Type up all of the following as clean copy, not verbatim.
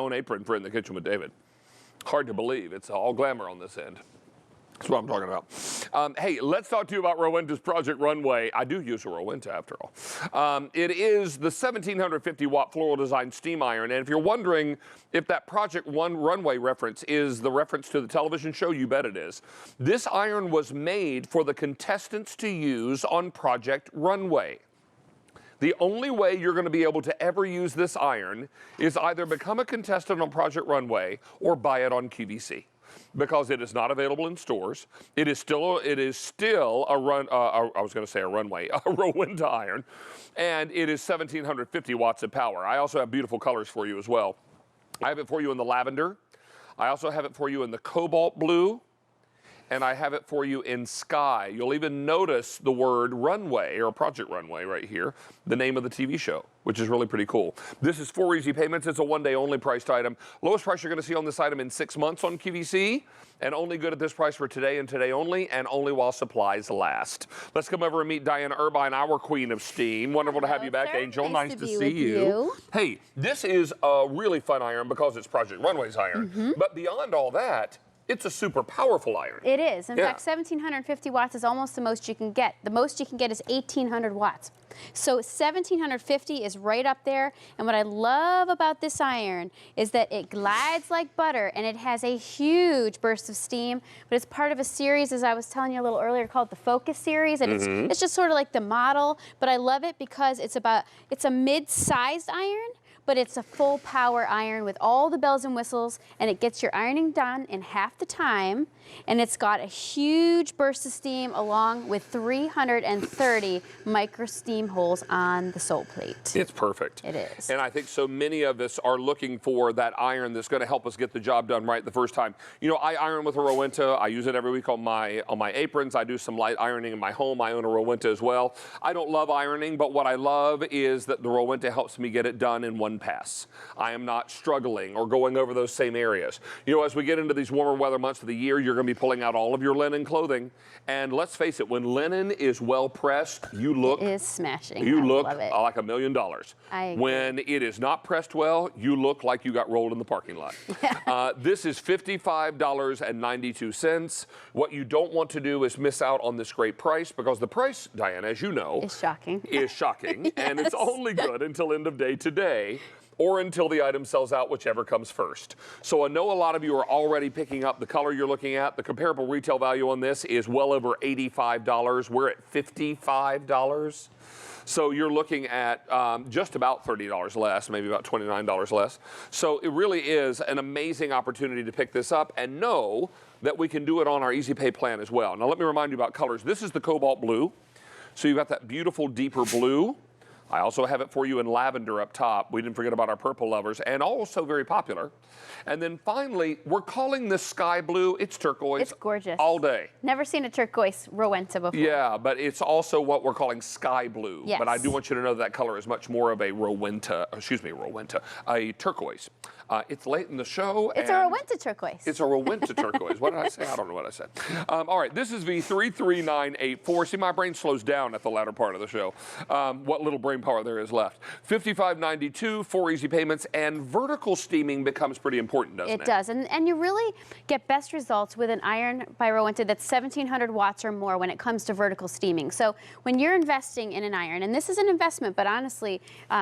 own apron for In the Kitchen with David. Hard to believe. It's all glamour on this end. That's what I'm talking about. Hey, let's talk to you about Rowenta's Project Runway. I do use a Rowenta after all. It is the 1,750 watt floral design steam iron. And if you're wondering if that Project Runway reference is the reference to the television show, you bet it is. This iron was made for the contestants to use on Project Runway. The only way you're going to be able to ever use this iron is either become a contestant on Project Runway or buy it on QVC. Because it is not available in stores. It is still a Runway, a Rowenta iron, and it is 1,750 watts of power. I also have beautiful colors for you as well. I have it for you in the lavender. I also have it for you in the cobalt blue, and I have it for you in sky. You'll even notice the word Runway, or Project Runway right here, the name of the TV show, which is really pretty cool. This is 4 easy payments. It's a one-day only priced item. Lowest price you're going to see on this item in 6 months on QVC, and only good at this price for today and today only, and only while supplies last. Let's come over and meet Diana Irvine, our queen of steam. Wonderful to have you back, Angel. Nice to see you. Hey, this is a really fun iron because it's Project Runway's iron. But beyond all that, it's a super powerful iron. It is. In fact, 1,750 watts is almost the most you can get. The most you can get is 1,800 watts. So 1,750 is right up there. And what I love about this iron is that it glides like butter, and it has a huge burst of steam. But it's part of a series, as I was telling you a little earlier, called the Focus series. And it's just sort of like the model. But I love it because it's a mid-sized iron, but it's a full power iron with all the bells and whistles, and it gets your ironing done in half the time, and it's got a huge burst of steam along with 330 micro steam holes on the sole plate. It's perfect. It is. And I think so many of us are looking for that iron that's going to help us get the job done right the first time. You know, I iron with a Rowenta. I use it every week on my aprons. I do some light ironing in my home. I own a Rowenta as well. I don't love ironing, but what I love is that the Rowenta helps me get it done in one pass. I am not struggling or going over those same areas. You know, as we get into these warmer weather months of the year, you're going to be pulling out all of your linen clothing. And let's face it, when linen is well pressed, you look... It is smashing. You look love it. like $1 million. I agree. When it is not pressed well, you look like you got rolled in the parking lot. This is $55.92. What you don't want to do is miss out on this great price, because the price, Diana, as you know... is shocking. Is shocking. And it's only good until end of day today, or until the item sells out, whichever comes first. So I know a lot of you are already picking up the color you're looking at. The comparable retail value on this is well over $85. We're at $55. So you're looking at just about $30 less, maybe about $29 less. So it really is an amazing opportunity to pick this up, and know that we can do it on our Easy Pay plan as well. Now let me remind you about colors. This is the cobalt blue. So you've got that beautiful deeper blue. I also have it for you in lavender up top. We didn't forget about our purple lovers, and also very popular. And then finally, we're calling this sky blue. It's turquoise. It's gorgeous. All day. Never seen a turquoise Rowenta before. Yeah, but it's also what we're calling sky blue. Yes. But I do want you to know that color is much more of a Rowenta, a turquoise. It's late in the show. It's a Rowenta turquoise. It's a Rowenta turquoise. What did I say? I don't know what I said. All right, this is V33984. See, my brain slows down at the latter part of the show. What little brain power there is left. $55.92, 4 easy payments, and vertical steaming becomes pretty important, doesn't it? It does, and you really get best results with an iron by Rowenta that's 1,700 watts or more when it comes to vertical steaming. So when you're investing in an iron, and this is an investment, but honestly,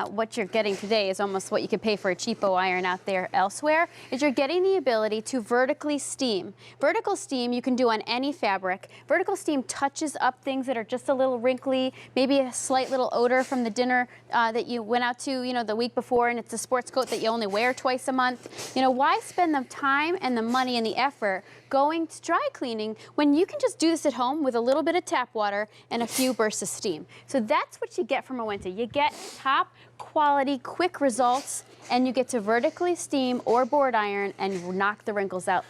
what you're getting today is almost what you could pay for a cheapo iron out there elsewhere, is you're getting the ability to vertically steam. Vertical steam you can do on any fabric. Vertical steam touches up things that are just a little wrinkly, maybe a slight little odor from the dinner that you went out to, you know, the week before, and it's a sports coat that you only wear twice a month. You know, why spend the time and the money and the effort going to dry cleaning when you can just do this at home with a little bit of tap water and a few bursts of steam? So that's what you get from Rowenta. You get top quality, quick results, and you get to vertically steam or board iron and knock the wrinkles out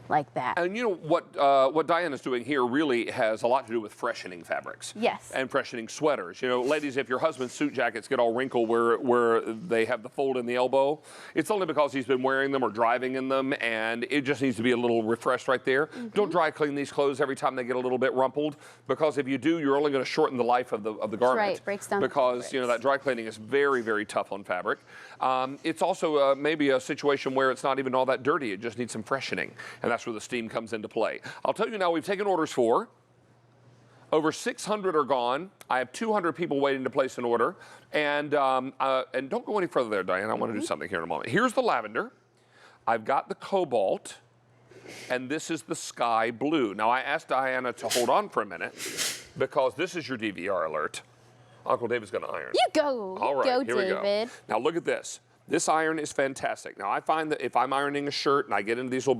like that. And you know what Diana's doing here really has a lot to do with freshening fabrics. Yes. And freshening sweaters. You know, ladies, if your husband's suit jackets get all wrinkled where they have the fold in the elbow, it's only because he's been wearing them or driving in them, and it just needs to be a little refreshed right there. Don't dry clean these clothes every time they get a little bit rumpled, because if you do, you're only going to shorten the life of the garment. That's right, breaks down. Because you know that dry cleaning is very, very tough on fabric. It's also maybe a situation where it's not even all that dirty. It just needs some freshening, and that's where the steam comes into play. I'll tell you now, we've taken orders for. Over 600 are gone. I have 200 people waiting to place an order. And don't go any further there, Diane. I want to do something here in a moment. Here's the lavender. I've got the cobalt. And this is the sky blue. Now, I asked Diana to hold on for a minute because this is your DVR alert. Uncle David's going to iron. You go. All right, go, here we David. go. Now, look at this. This iron is fantastic. Now, I find that if I'm ironing a shirt and I get into these little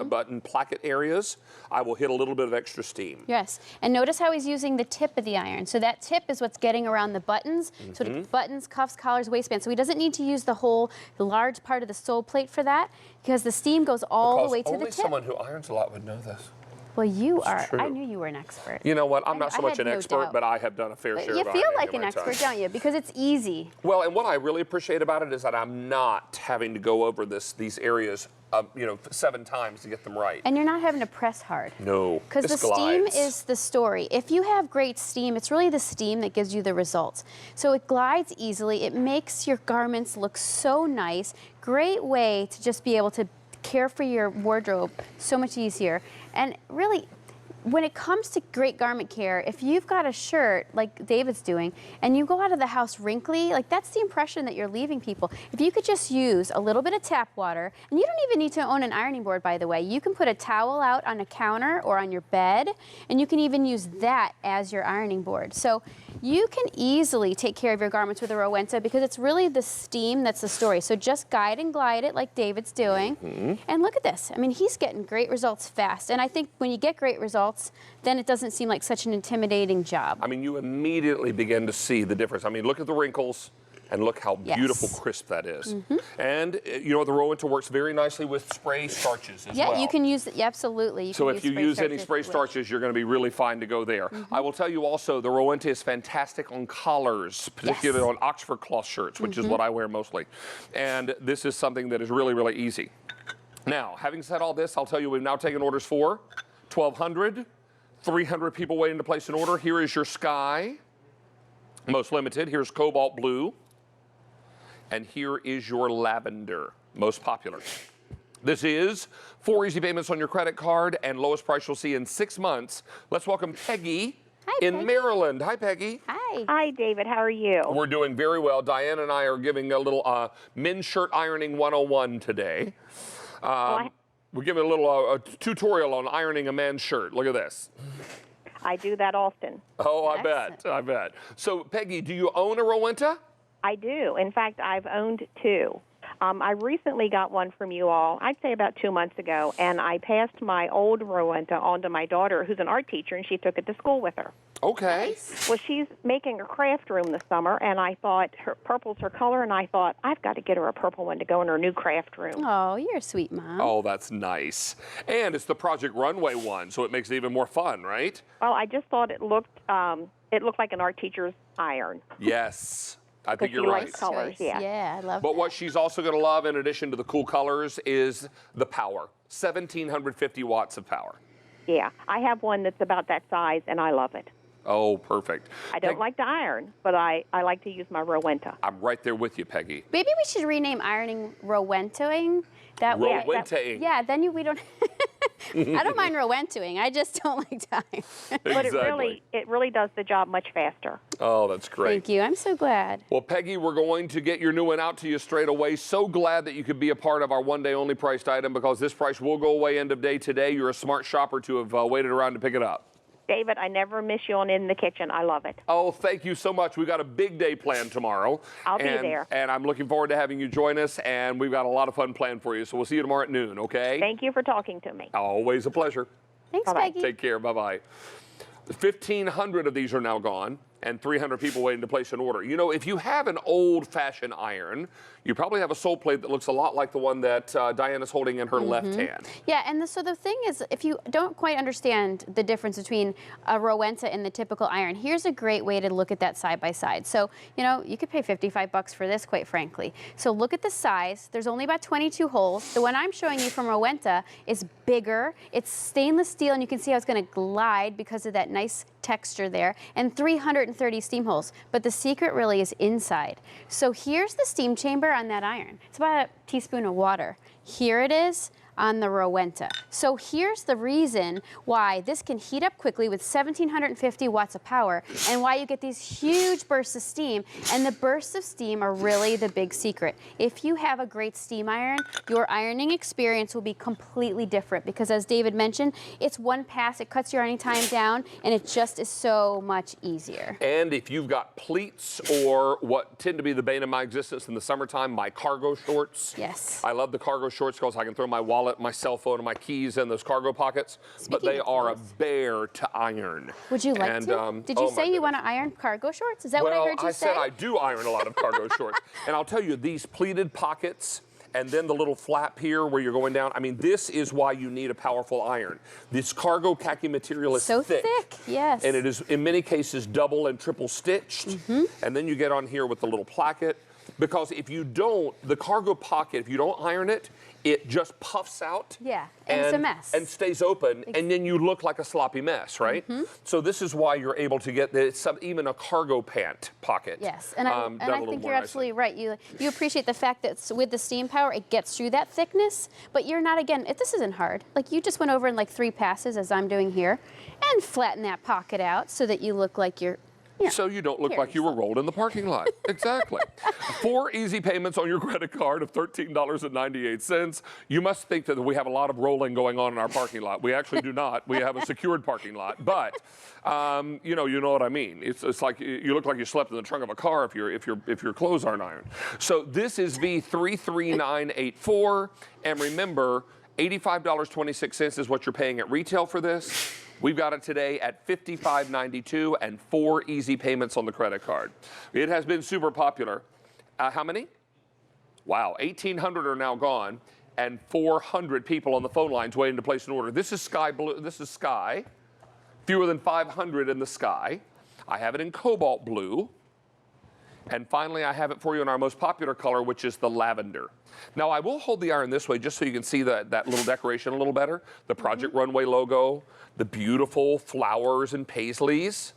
button placket areas, I will hit a little bit of extra steam. Yes, and notice how he's using the tip of the iron. So that tip is what's getting around the buttons. So buttons, cuffs, collars, waistband. So he doesn't need to use the large part of the sole plate for that because the steam goes all the way to the tip. Only someone who irons a lot would know this. Well, you are. True. I knew you were an expert. You know what? I'm not so much had an no expert, doubt. but I have done a fair share You of feel ironing like in an my expert, time. don't you? Because it's easy. Well, and what I really appreciate about it is that I'm not having to go over these areas, 7 times to get them right. And you're not having to press hard. No, Because the this steam glides. is the story. If you have great steam, it's really the steam that gives you the results. So it glides easily. It makes your garments look so nice. Great way to just be able to care for your wardrobe so much easier. And really, when it comes to great garment care, if you've got a shirt like David's doing and you go out of the house wrinkly, like that's the impression that you're leaving people. If you could just use a little bit of tap water, and you don't even need to own an ironing board, by the way. You can put a towel out on a counter or on your bed, and you can even use that as your ironing board. So you can easily take care of your garments with a Rowenta because it's really the steam that's the story. So just guide and glide it like David's doing. And look at this. I mean, he's getting great results fast. And I think when you get great results, then it doesn't seem like such an intimidating job. I mean, you immediately begin to see the difference. I mean, look at the wrinkles and look how beautiful crisp that is. And you know, the Rowenta works very nicely with spray starches as well. Yeah, you can use it, absolutely. So if you use any spray starches, you're going to be really fine to go there. I will tell you also, the Rowenta is fantastic on collars, particularly on Oxford cloth shirts, which is what I wear mostly. And this is something that is really, really easy. Now, having said all this, I'll tell you, we've now taken orders for 1,200, 300 people waiting to place an order. Here is your sky, most limited. Here's cobalt blue. And here is your lavender, most popular. This is 4 easy payments on your credit card and lowest price you'll see in 6 months. Let's welcome Peggy in Maryland. Hi, Peggy. Hi. Hi, David. How are you? We're doing very well. Diane and I are giving a little men's shirt ironing 101 today. We're giving a little tutorial on ironing a man's shirt. Look at this. I do that often. Oh, I bet. I bet. So, Peggy, do you own a Rowenta? I do. In fact, I've owned 2. I recently got one from you all, I'd say about 2 months ago, and I passed my old Rowenta on to my daughter, who's an art teacher, and she took it to school with her. Okay. Well, she's making a craft room this summer, and I thought purple's her color, and I thought, I've got to get her a purple one to go in her new craft room. Oh, you're a sweet mom. Oh, that's nice. And it's the Project Runway one, so it makes it even more fun, right? Well, I just thought it looked like an art teacher's iron. Yes. I think you're she right. likes colors, yeah. Yeah, I love But that. what she's also going to love, in addition to the cool colors, is the power. 1,750 watts of power. Yeah, I have one that's about that size, and I love it. Oh, perfect. I don't like to iron, but I like to use my Rowenta. I'm right there with you, Peggy. Maybe we should rename ironing Rowentering. That way. Rowentaing. Yeah, then we don't. I don't mind Rowentering. I just don't like to iron. But Exactly. it really does the job much faster. Oh, that's great. Thank you. I'm so glad. Well, Peggy, we're going to get your new one out to you straight away. So glad that you could be a part of our one-day only priced item because this price will go away end of day today. You're a smart shopper to have waited around to pick it up. David, I never miss you on In the Kitchen. I love it. Oh, thank you so much. We've got a big day planned tomorrow. I'll be there. And I'm looking forward to having you join us, and we've got a lot of fun planned for you. So we'll see you tomorrow at noon, okay? Thank you for talking to me. Always a pleasure. Thanks, Bye-bye. Peggy. Take care. Bye-bye. 1,500 of these are now gone, and 300 people waiting to place an order. You know, if you have an old-fashioned iron, you probably have a sole plate that looks a lot like the one that Diana's holding in her left hand. Yeah, and so the thing is, if you don't quite understand the difference between a Rowenta and the typical iron, here's a great way to look at that side by side. So, you know, you could pay $55 for this, quite frankly. So look at the size. There's only about 22 holes. The one I'm showing you from Rowenta is bigger. It's stainless steel, and you can see how it's going to glide because of that nice texture there, and 330 steam holes. But the secret really is inside. So here's the steam chamber on that iron. It's about a teaspoon of water. Here it is on the Rowenta. So here's the reason why this can heat up quickly with 1750 watts of power, and why you get these huge bursts of steam. And the bursts of steam are really the big secret. If you have a great steam iron, your ironing experience will be completely different, because as David mentioned, it's one pass, it cuts your ironing time down, and it just is so much easier. And if you've got pleats, or what tend to be the bane of my existence in the summertime, my cargo shorts. Yes. I love the cargo shorts because I can throw my wallet, my cell phone, and my keys in those cargo pockets. But they are a bear to iron. Would you like to? Did you say you want to iron cargo shorts? Is that what I heard you say? Well, I said I do iron a lot of cargo shorts. And I'll tell you, these pleated pockets, and then the little flap here where you're going down, I mean, this is why you need a powerful iron. This cargo khaki material is so thick, yes. And it is, in many cases, double and triple stitched. And then you get on here with the little placket. Because if you don't, the cargo pocket, if you don't iron it, it just puffs out. Yeah, and it's a mess. And stays open, and then you look like a sloppy mess, right? So this is why you're able to get even a cargo pant pocket. Yes, and I think you're absolutely right. You appreciate the fact that with the steam power, it gets through that thickness, but you're not, again, this isn't hard. Like, you just went over in like 3 passes, as I'm doing here, and flatten that pocket out so that you look like you're so you don't look like you were rolled in the parking lot. Exactly. 4 easy payments on your credit card of $13.98. You must think that we have a lot of rolling going on in our parking lot. We actually do not. We have a secured parking lot. But you know what I mean. It's like you look like you slept in the trunk of a car if your clothes aren't ironed. So this is V33984, and remember, $85.26 is what you're paying at retail for this. We've got it today at $55.92 and 4 easy payments on the credit card. It has been super popular. How many? Wow, 1,800 are now gone, and 400 people on the phone lines waiting to place an order. This is sky blue. This is sky. Fewer than 500 in the sky. I have it in cobalt blue. And finally, I have it for you in our most popular color, which is the lavender. Now, I will hold the iron this way just so you can see that little decoration a little better. The Project Runway logo, the beautiful flowers and paisleys.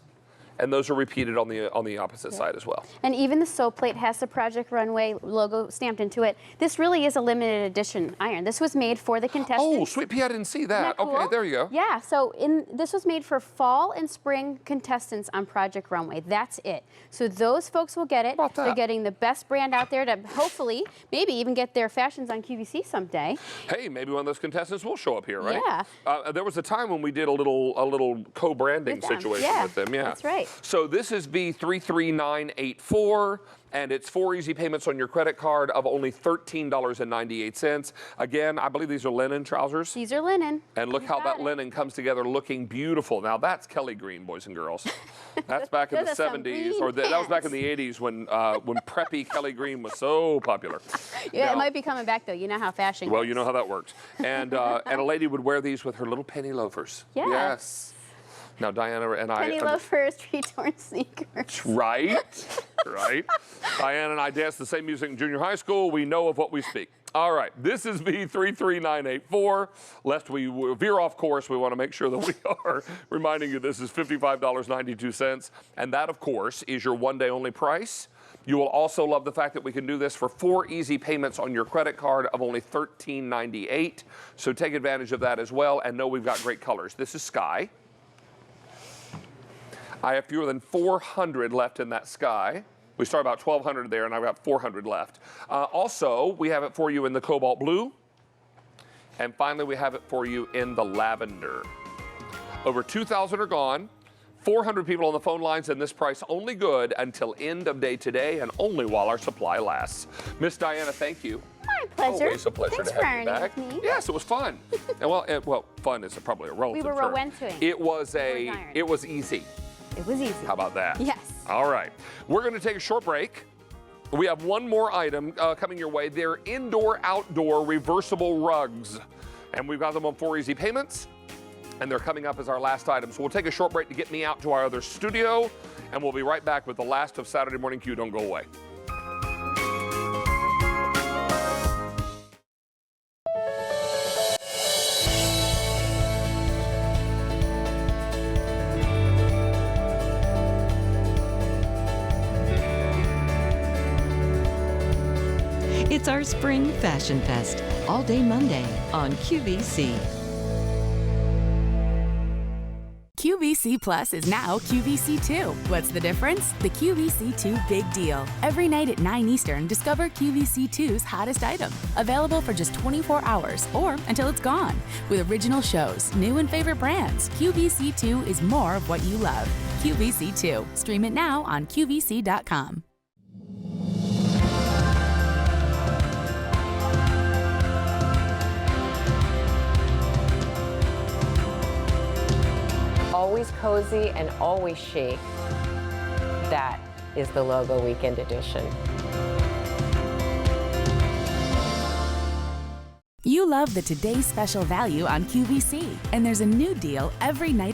And those are repeated on the opposite side as well. And even the soap plate has the Project Runway logo stamped into it. This really is a limited edition iron. This was made for the contestants. Oh, sweet pea, I didn't see that. Isn't that cool? Okay, there you go. Yeah, so this was made for fall and spring contestants on Project Runway. That's it. So those folks will get it. How about that? They're getting the best brand out there to hopefully maybe even get their fashions on QVC someday. Hey, maybe one of those contestants will show up here, right? Yeah. There was a time when we did a little co-branding situation with them. Yeah, that's right. So this is V33984, and it's 4 easy payments on your credit card of only $13.98. Again, I believe these are linen trousers. These are linen. And look how that linen comes together looking beautiful. Now that's Kelly green, boys and girls. That's back in the 70s, or that was back in the 80s when preppy Kelly green was so popular. Yeah, now, it might be coming back though. You know how fashion goes. Well, you know how that works. And a lady would wear these with her little penny loafers. Yes. Yes. Now, Diana and Penny loafers, tree-torn sneakers. Right, right. Diana and I danced the same music in junior high school. We know of what we speak. All right, this is V33984. Lest we veer off course, we want to make sure that we are reminding you this is $55.92. And that, of course, is your one-day only price. You will also love the fact that we can do this for 4 easy payments on your credit card of only $13.98. So take advantage of that as well, and know we've got great colors. This is sky. I have fewer than 400 left in that sky. We start about 1,200 there, and I've got 400 left. Also, we have it for you in the cobalt blue. And finally, we have it for you in the lavender. Over 2,000 are gone. 400 people on the phone lines, and this price only good until end of day today, and only while our supply lasts. Miss Diana, thank you. My pleasure. Always a pleasure Thanks to have you for back. ironing with me. Yes, it was fun. And well, fun is probably a relative We were term. Rowenting. It was easy. It was easy. How about that? Yes. All right. We're going to take a short break. We have one more item coming your way. They're indoor-outdoor reversible rugs. And we've got them on 4 easy payments. And they're coming up as our last item. So we'll take a short break to get me out to our other studio. And we'll be right back with the last of Saturday Morning Q. Don't go away. It's our Spring Fashion Fest, all day Monday on QVC. QVC Plus is now QVC2. What's the difference? The QVC2 Big Deal. Every night at 9 Eastern, discover QVC2's hottest item. Available for just 24 hours or until it's gone. With original shows, new and favorite brands, QVC2 is more of what you love. QVC2. Stream it now on QVC.com. Always cozy and always chic. That is the logo weekend edition. You love the today's special value on QVC, and there's a new deal every night.